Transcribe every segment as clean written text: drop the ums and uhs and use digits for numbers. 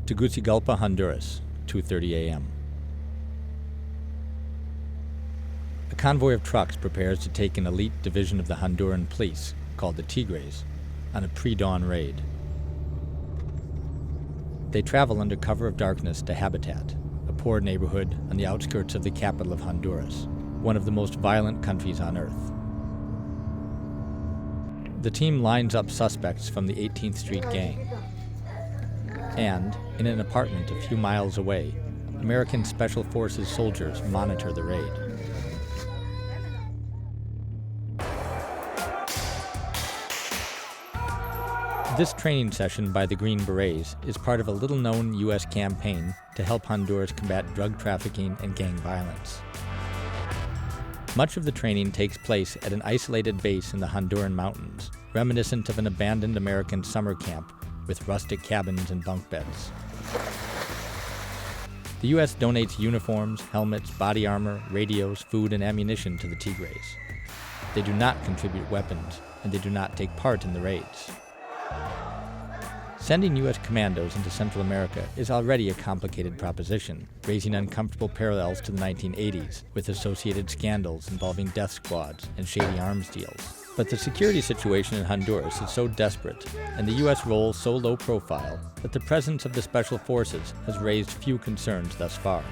Tegucigalpa, Honduras, 2:30 a.m. A convoy of trucks prepares to take an elite division of the Honduran police, called the Tigres, on a pre-dawn raid. They travel under cover of darkness to Habitat, a poor neighborhood on the outskirts of the capital of Honduras, one of the most violent countries on earth. The team lines up suspects from the 18th Street gang. And, in an apartment a few miles away, American Special Forces soldiers monitor the raid. This training session by the Green Berets is part of a little-known U.S. campaign to help Honduras combat drug trafficking and gang violence. Much of the training takes place at an isolated base in the Honduran mountains, reminiscent of an abandoned American summer camp with rustic cabins and bunk beds. The U.S. donates uniforms, helmets, body armor, radios, food, and ammunition to the Tigres. They do not contribute weapons, and they do not take part in the raids. Sending U.S. commandos into Central America is already a complicated proposition, raising uncomfortable parallels to the 1980s, with associated scandals involving death squads and shady arms deals. But the security situation in Honduras is so desperate, and the U.S. role so low profile, that the presence of the Special Forces has raised few concerns thus far.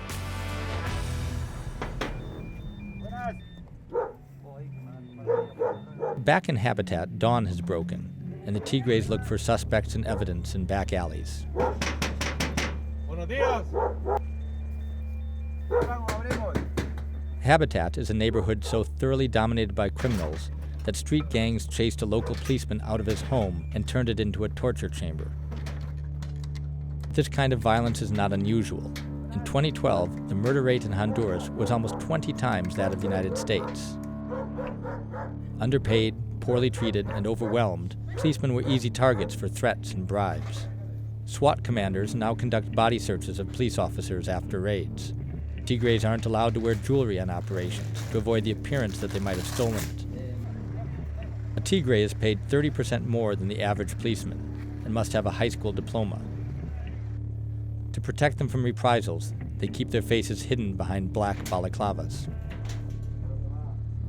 Back in Habitat, dawn has broken, and the Tigres look for suspects and evidence in back alleys. Habitat is a neighborhood so thoroughly dominated by criminals that street gangs chased a local policeman out of his home and turned it into a torture chamber. This kind of violence is not unusual. In 2012, the murder rate in Honduras was almost 20 times that of the United States. Underpaid, poorly treated, and overwhelmed, policemen were easy targets for threats and bribes. SWAT commanders now conduct body searches of police officers after raids. Tigres aren't allowed to wear jewelry on operations to avoid the appearance that they might have stolen it. A Tigre is paid 30% more than the average policeman and must have a high school diploma. To protect them from reprisals, they keep their faces hidden behind black balaclavas.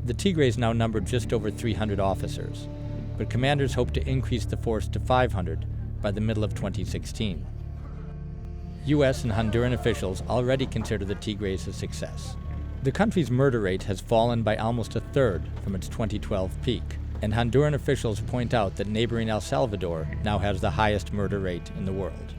The Tigres now number just over 300 officers, but commanders hope to increase the force to 500 by the middle of 2016. U.S. and Honduran officials already consider the Tigres a success. The country's murder rate has fallen by almost a third from its 2012 peak, and Honduran officials point out that neighboring El Salvador now has the highest murder rate in the world.